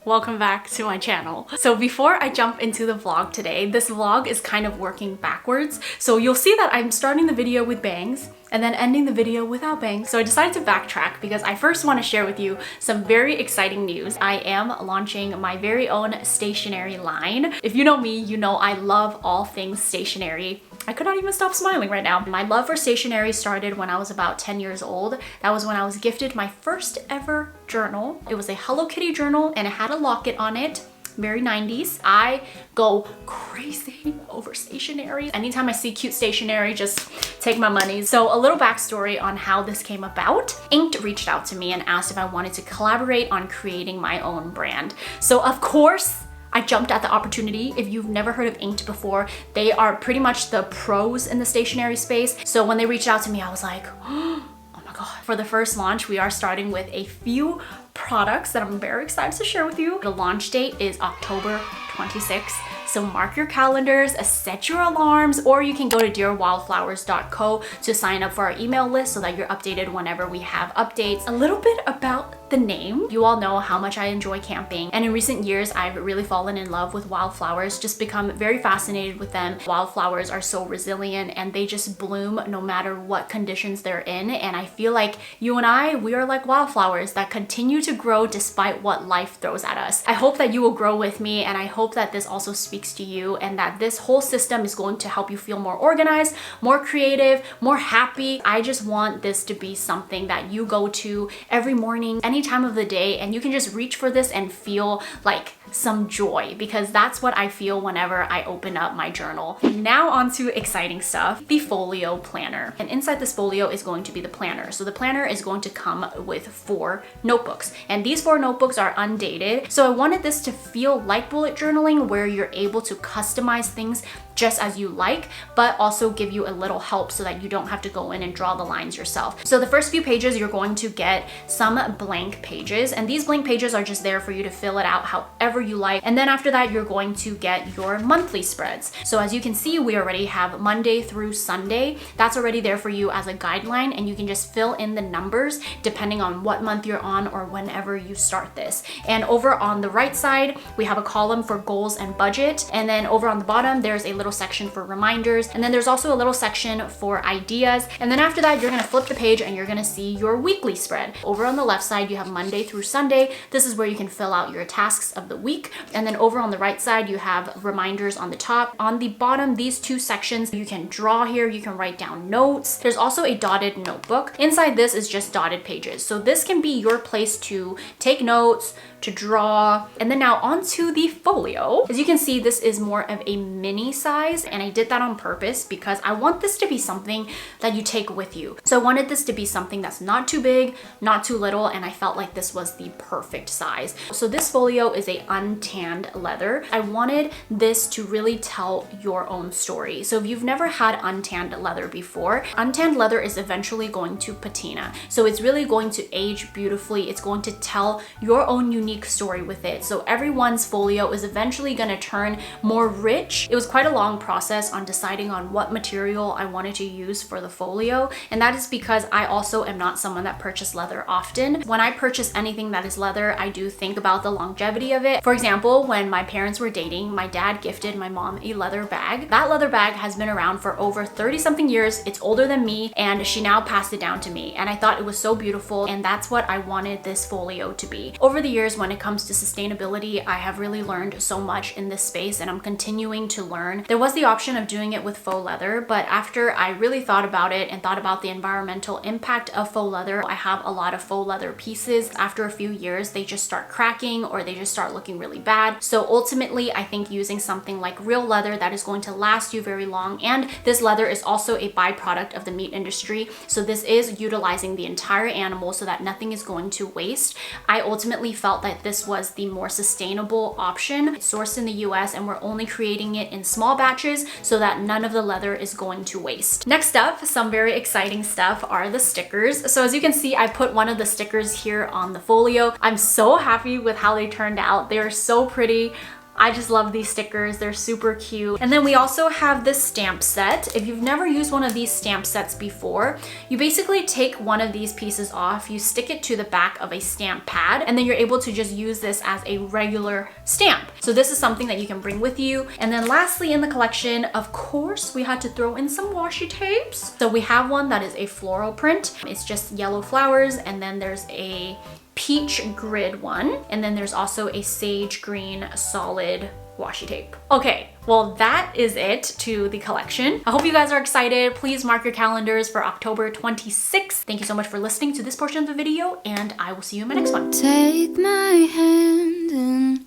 Welcome back to my channel. So before I jump into the vlog today, this vlog is kind of working backwards. So you'll see that I'm starting the video with bangs and then ending the video without bangs. So I decided to backtrack because I first want to share with you some very exciting news. I am launching my very own stationery line. If you know me, you know I love all things stationery. I could not even stop smiling right now. My love for stationery started when I was about 10 years old. That was when I was gifted my first ever journal. It was a Hello Kitty journal and it had a locket on it. Very 90s. I go crazy over stationery. Anytime I see cute stationery, just take my money. So a little backstory on how this came about. Inked reached out to me and asked if I wanted to collaborate on creating my own brand. So of course, I jumped at the opportunity. If you've never heard of Inked before, they are pretty much the pros in the stationery space. So when they reached out to me, I was like, oh my God. For the first launch, we are starting with a few products that I'm very excited to share with you. The launch date is October 26th. So mark your calendars, set your alarms, or you can go to dearwildflowers.co to sign up for our email list so that you're updated whenever we have updates. A little bit about the name. You all know how much I enjoy camping, and in recent years I've really fallen in love with wildflowers, just become very fascinated with them. Wildflowers are so resilient and they just bloom no matter what conditions they're in, and I feel like you and we are like wildflowers that continue to grow despite what life throws at us. I hope that you will grow with me, and I hope that this also speaks to you and that this whole system is going to help you feel more organized, more creative, more happy. I just want this to be something that you go to every morning, any time of the day, and you can just reach for this and feel like some joy, because that's what I feel whenever I open up my journal. Now on to exciting stuff, the folio planner. And inside this folio is going to be the planner. So the planner is going to come with 4 notebooks, and these 4 notebooks are undated. So I wanted this to feel like bullet journaling, where you're able to customize things just as you like, but also give you a little help so that you don't have to go in and draw the lines yourself. So the first few pages, you're going to get some blank pages, and these blank pages are just there for you to fill it out however you like. And then after that, you're going to get your monthly spreads. So as you can see, we already have Monday through Sunday. That's already there for you as a guideline, and you can just fill in the numbers depending on what month you're on or whenever you start this. And over on the right side, we have a column for goals and budget. And then over on the bottom, there's a little section for reminders. And then there's also a little section for ideas. And then after that, you're gonna flip the page and you're gonna see your weekly spread. Over on the left side, you have Monday through Sunday. This is where you can fill out your tasks of the week. And then over on the right side, you have reminders on the top. On the bottom, these 2 sections, you can draw here, you can write down notes. There's also a dotted notebook. Inside this is just dotted pages. So this can be your place to take notes, to draw. And then now onto the folio. As you can see, this is more of a mini size, and I did that on purpose because I want this to be something that you take with you. So I wanted this to be something that's not too big, not too little, and I felt like this was the perfect size. So this folio is a untanned leather. I wanted this to really tell your own story. So if you've never had untanned leather before, untanned leather is eventually going to patina. So it's really going to age beautifully. It's going to tell your own unique story with it. So everyone's folio is eventually going to turn more rich. It was quite a long process on deciding on what material I wanted to use for the folio, and that is because I also am not someone that purchases leather often. When I purchase anything that is leather, I do think about the longevity of it. For example, when my parents were dating, my dad gifted my mom a leather bag. That leather bag has been around for over 30 something years. It's older than me, and she now passed it down to me, and I thought it was so beautiful, and that's what I wanted this folio to be. Over the years, when it comes to sustainability, I have really learned so much in this space, and I'm continuing to learn. There was the option of doing it with faux leather, but after I really thought about it and thought about the environmental impact of faux leather, I have a lot of faux leather pieces. After a few years, they just start cracking or they just start looking really bad. So ultimately, I think using something like real leather that is going to last you very long, and this leather is also a byproduct of the meat industry. So this is utilizing the entire animal so that nothing is going to waste. I ultimately felt that this was the more sustainable option. It's sourced in the US, and we're only creating it in small batches so that none of the leather is going to waste. Next up, some very exciting stuff are the stickers. So as you can see, I put one of the stickers here on the folio. I'm so happy with how they turned out. They are so pretty. I just love these stickers. They're super cute. And then we also have this stamp set. If you've never used one of these stamp sets before, you basically take one of these pieces off, you stick it to the back of a stamp pad, and then you're able to just use this as a regular stamp. So this is something that you can bring with you. And then lastly in the collection, of course, we had to throw in some washi tapes. So we have one that is a floral print. It's just yellow flowers, and then there's a peach grid one, and then there's also a sage green solid washi tape. Okay, well that is it to the collection. I hope you guys are excited. Please mark your calendars for October 26th. Thank you so much for listening to this portion of the video, and I will see you in my next one. Take my hand and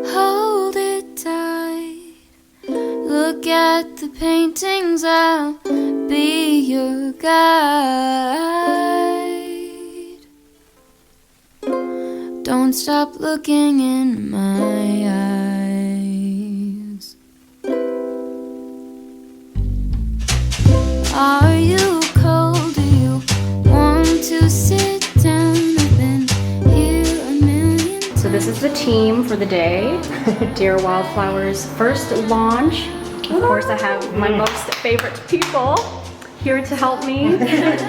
hold it tight. Look at the paintings, I'll be your guide. Don't stop looking in my eyes. Are you cold? Do you want to sit down? I've been here a million times. So this is the team for the day. Dear Wildflowers first launch. Of course, I have my most favorite people here to help me.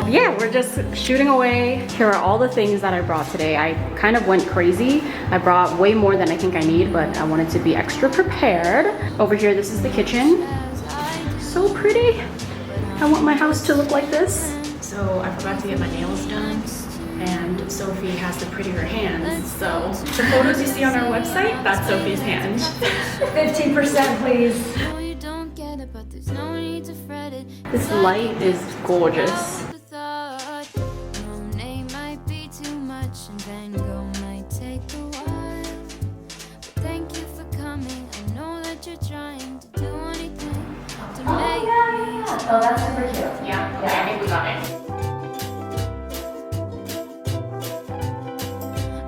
Yeah, we're just shooting away. Here are all the things that I brought today. I kind of went crazy. I brought way more than I think I need, but I wanted to be extra prepared. Over here, this is the kitchen. So pretty. I want my house to look like this. So I forgot to get my nails done, and Sophie has the prettier hands. So the photos you see on our website, that's Sophie's hand. 15% please. But there's no need to fret it. This light is gorgeous. Monet might be too much and Van Gogh might take a while. But thank you for coming. I know that you're trying to do anything to make me. Oh, that's super cute. Yeah, okay, I think we got it.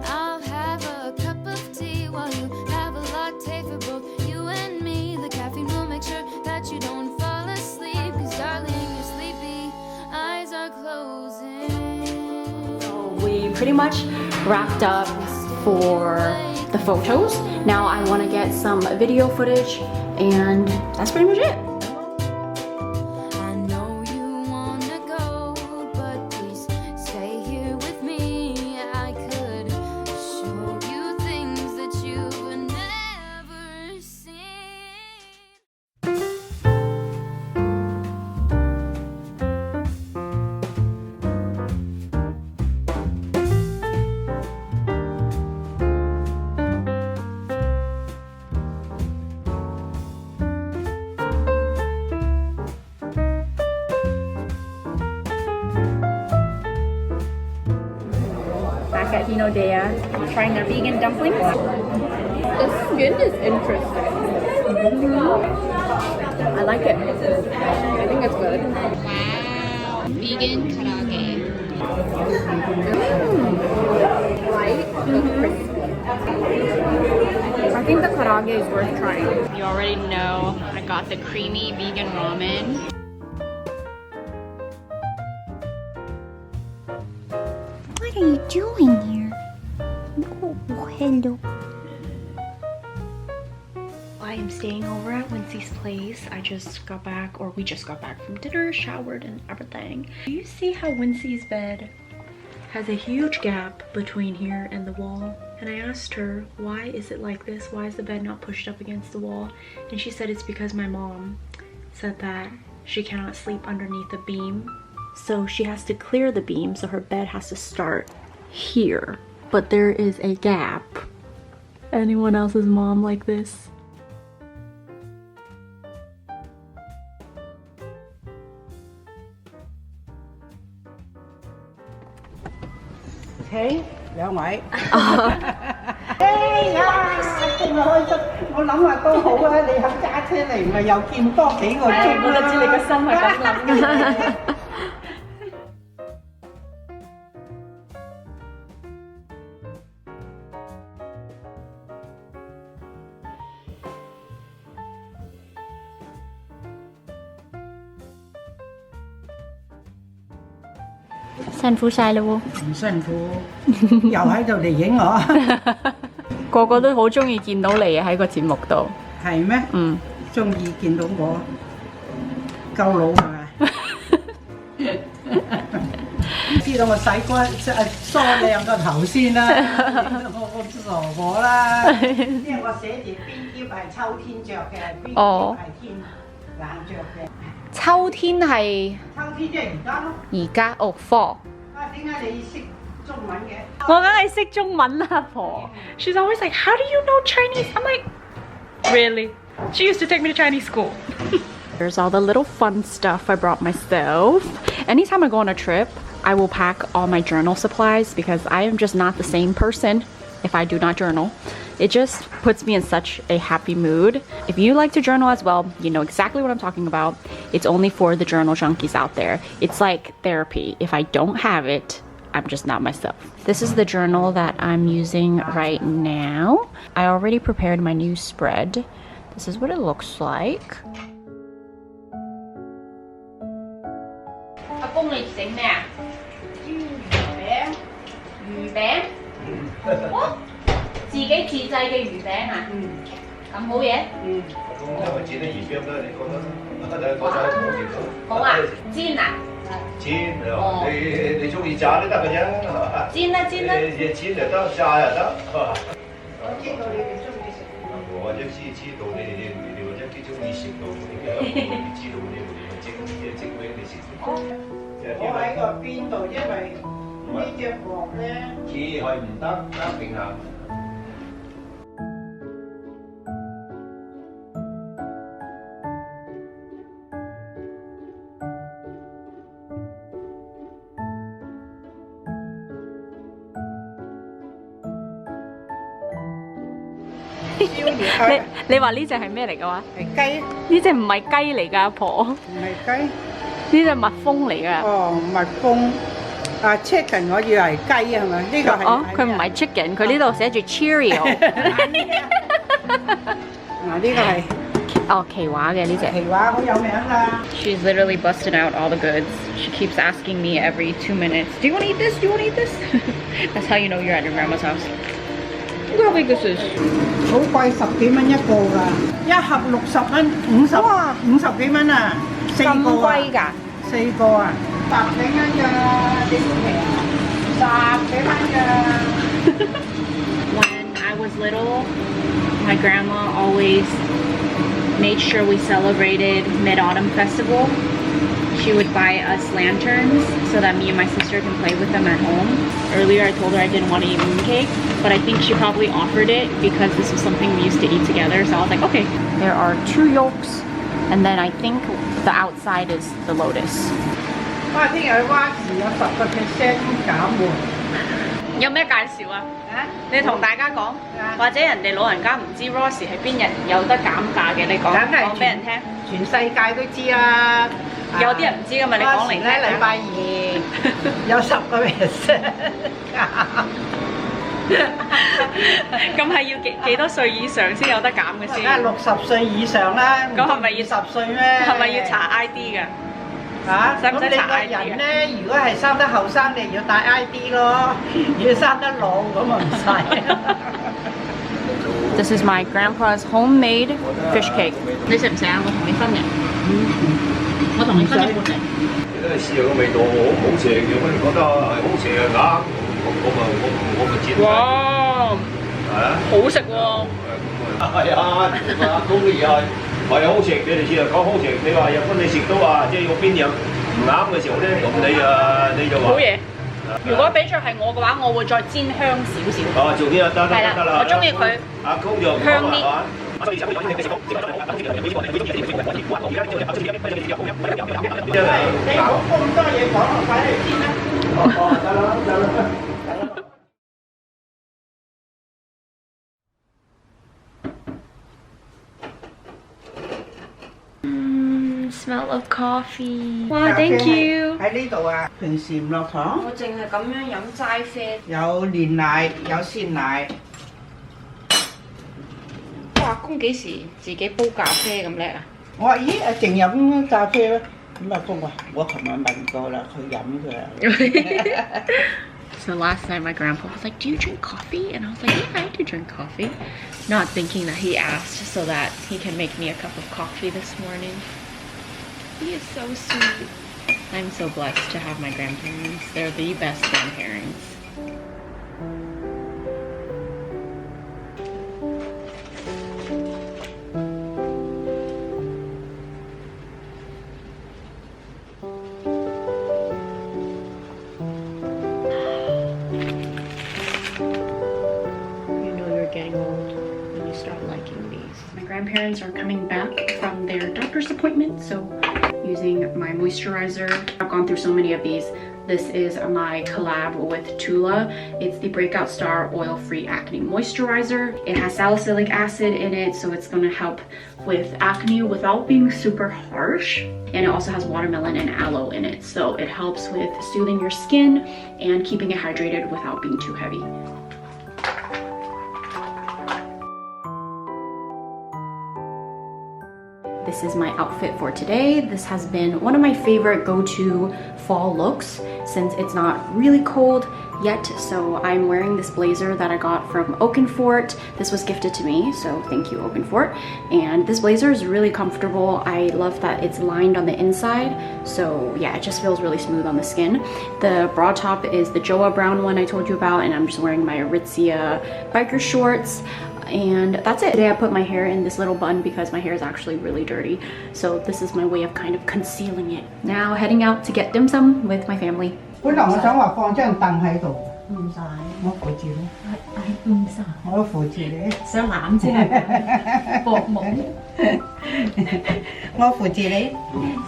I'll have a cup of tea while you have a latte for both you and me. The caffeine will make sure that you don't fall asleep, 'cause darling, you're sleepy, eyes are closing. So we pretty much wrapped up for the photos. Now I want to get some video footage, and that's pretty much it. I know you wanna go, but please stay here with me. I could show you things that you've never seen. Back at Hinodea, trying their vegan dumplings. The skin is interesting. I like it. I think it's good. Wow, vegan karaage. Light but crispy. I think the karaage is worth trying. You already know I got the creamy vegan ramen. What are you doing here? Oh, hello. I am staying over at Wincy's place. I just got back, or we just got back from dinner, showered and everything. Do you see how Wincy's bed has a huge gap between here and the wall? And I asked her, why is it like this? Why is the bed not pushed up against the wall? And she said it's because my mom said that she cannot sleep underneath a beam. So she has to clear the beam, so her bed has to start here. But there is a gap. Anyone else's mom like this? Thế, dạ ngoại. Ê da, trời ơi, tôi諗là cô phụ đi không trả thế này mà giàu kim có kỹ ngồi chung. Tôi chỉ là cái xong mà cảm lắm. 辛苦晒啦喎！唔辛苦，又喺度嚟影我。個個都好中意見到你啊喺個節目度。係咩？嗯，中意見到我夠老係咪？知道我洗乾梳靚個頭先啦，我傻我啦，因為我寫住邊啲係秋天着嘅，邊啲係天冷着嘅。秋天係秋天即係而家咯。而家哦 fall。啊，點解你識中文嘅？我梗係識中文啦，阿婆。She's always like, how do you know Chinese? I'm like, really? She used to take me to Chinese school. There's all the little fun stuff I brought myself. Anytime I go on a trip, I will pack all my journal supplies because I am just not the same person if I do not journal. It just puts me in such a happy mood. If you like to journal as well, you know exactly what I'm talking about. It's only for the journal junkies out there. It's like therapy. If I don't have it, I'm just not myself. This is the journal that I'm using right now. I already prepared my new spread. This is what it looks like. 阿公你整咩啊？煎魚餅。魚餅？哦，自己自製嘅魚餅啊？嗯。咁好嘢？嗯。咁因為煎啲魚餅咧，你覺得嗰陣好熱咯。好啊，煎啊！煎啊！你中意炸都得嘅啫。煎啦煎啦。煎就得，炸又得。我知道你哋中意食。我一知道你或者幾中意食到你嘅，知道你整俾你食。我喺個邊度，因為呢隻鑊咧，似係唔得平衡。你話呢隻係咩嚟嘅話？係雞。呢隻唔係雞嚟㗎，阿婆。唔係雞。呢隻蜜蜂嚟㗎。哦，蜜蜂。啊 chicken 我以為係雞係咪？呢個係。哦，佢唔係 chicken， 佢呢度寫住 Cheerio。嗱，呢個係。哦，奇華嘅呢隻。奇華好有名㗎。She's literally busted out all the goods. She keeps asking me every 2 minutes, "Do you want to eat this? Do you want to eat this?" That's how you know you're at your grandma's house. Look how big this is. 好貴，10幾蚊一個㗎，一盒60蚊，50幾蚊啊，4個啊，咁貴㗎，4個啊，10幾蚊㗎，你都平啊，10幾蚊㗎。When I was little, my grandma always made sure we celebrated Mid-Autumn Festival. She would buy us lanterns so that me and my sister can play with them at home. Earlier I told her I didn't want to eat mooncake, but I think she probably offered it because this was something we used to eat together, so I was like, okay. There are 2 yolks, and then I think the outside is the lotus. 哇！聽日蛙時有10% 減喎。有咩介紹啊？你同大家講，或者人哋老人家唔知 Ross 係邊日有得減價嘅，你講俾人聽。全世界都知啦。有啲人唔知㗎嘛，你講嚟聽。禮拜2有10%咁係要幾多歲以上先有得減嘅先？梗係60歲以上啦。咁係咪要10歲咩？係咪要查 ID 㗎？嚇！使唔使查 ID 啊？人咧，如果係生得後生，你要帶 ID 咯；如果生得老，咁啊唔使。This is my grandpa's homemade fish cake. 你食唔食啊？我同你分嘅。我同你分一半嚟。你都係試下個味道好食，如果你覺得係好食嘅啱，我咪接。哇！係啊，好食喎。係啊，阿公嘅嘢係好食，你哋試下講好食。你話日本你食到話，即係個邊有唔啱嘅時候咧，咁你就話。好嘢。如果比著係我嘅話，我會再煎香少少。哦，做啲啊，得啦，我中意佢香啲。你好咁多嘢講，快啲煎啦！得啦。Smell of coffee. Wow, thank you. 喺呢度啊，平時唔落糖。我淨係咁樣飲齋啡。有煉奶，有鮮奶。阿公幾時自己煲咖啡咁叻啊？我話咦，淨飲咖啡咩？咁阿公話：我琴日問過啦，佢飲㗎。So last night my grandpa was like, do you drink coffee? And I was like, yeah, I do drink coffee. Not thinking that he asked so that he can make me a cup of coffee this morning. He is so sweet. I'm so blessed to have my grandparents. They're the best grandparents. Grandparents are coming back from their doctor's appointment, so using my moisturizer. I've gone through so many of these. This is my collab with Tula. It's the Breakout Star Oil-Free Acne Moisturizer. It has salicylic acid in it, so it's gonna help with acne without being super harsh. And it also has watermelon and aloe in it, so it helps with soothing your skin and keeping it hydrated without being too heavy. This is my outfit for today. This has been one of my favorite go-to fall looks since it's not really cold yet. So I'm wearing this blazer that I got from Oakenfort. This was gifted to me, so thank you, Oakenfort. And this blazer is really comfortable. I love that it's lined on the inside. So yeah, it just feels really smooth on the skin. The bra top is the Joa brown one I told you about, and I'm just wearing my Aritzia biker shorts. And that's it. Today I put my hair in this little bun because my hair is actually really dirty. So this is my way of kind of concealing it. Now heading out to get dim sum with my family. 本來我想話放張凳喺度，唔使，我扶住你。係唔使，我扶住你。想攬啫，搏懵。我扶住你，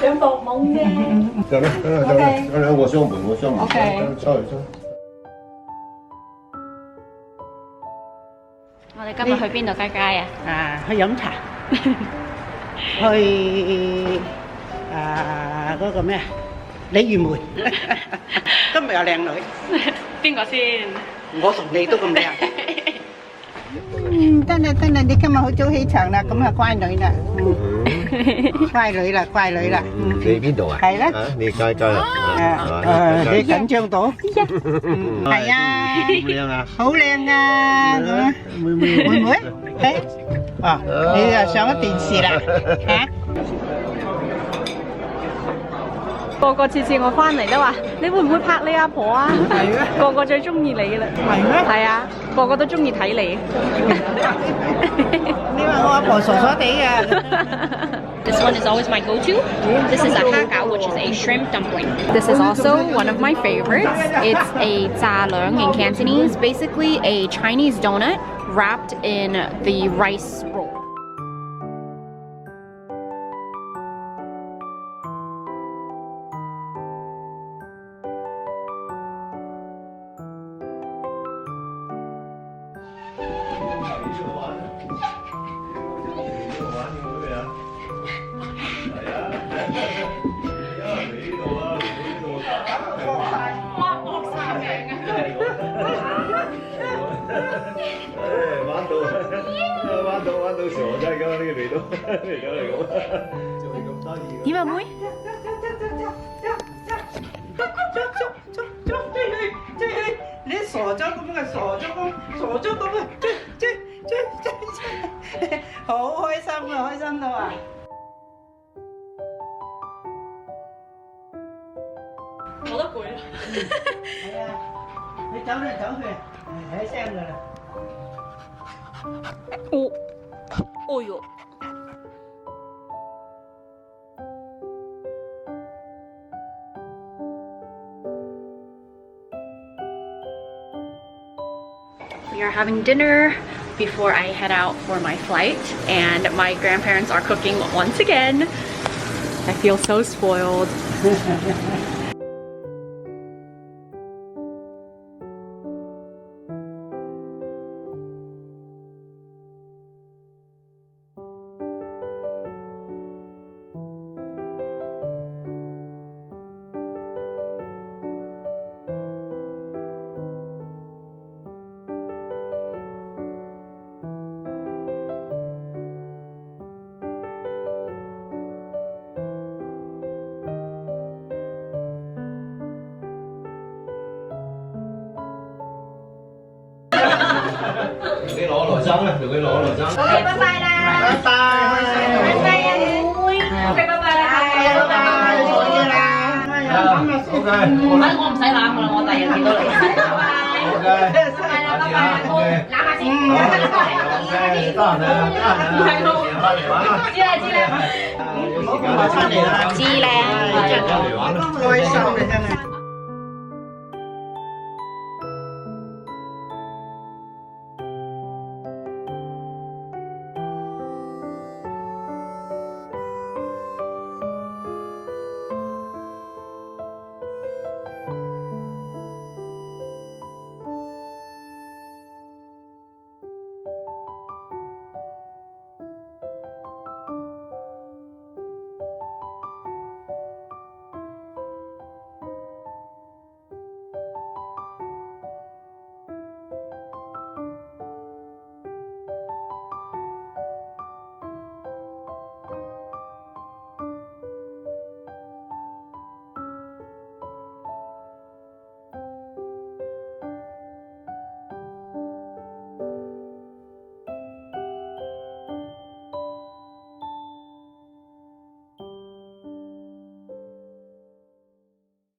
想搏懵啫。得啦，得啦，得啦，得啦，我雙門，我雙門。OK。收嚟收。我哋今日去邊度街街啊？去飲茶，去嗰個咩啊？鯉魚門。今日有靚女。邊個先？我同你都咁靚。得啦得啦，你今日好早起床啦，咁啊乖女啦。乖女啦，乖女啦。你邊度啊？係啦。你街街啊？你緊張到？係啊。靚啊！好靚啊！妹妹，妹妹，誒，哦，你又上咗電視啦嚇？個個次次我翻嚟都話：你會唔會拍你阿婆啊？係咩？個個最中意你啦。係咩？係啊，個個都中意睇你。你話我阿婆傻傻地嘅。This one is always my go-to. This is a hakao, which is a shrimp dumpling. This is also one of my favorites. It's a 炸兩 in Cantonese, basically a Chinese donut wrapped in the rice roll. Điểm à muối? Đi sổ cho cũng là sổ cho con, sổ cho con là chơi. Hổ hôi xăm đâu à? Có rất cuối rồi. Đi cháu về, hãy xem rồi nè. Ồ, ôi dồi. We are having dinner before I head out for my flight, and my grandparents are cooking once again. I feel so spoiled. 針啊，同佢攞羅針。拜拜啦！拜拜！拜拜啊，妹！OK， 拜拜啦！拜拜，再見啦！OK， 我唔使攬噶啦，我第日見到你。OK， 拜拜啦，拜拜啦，攬下先。得閒啦，係咯，知啦知啦。有時間就親嚟啦，知咧，開心嘅真係。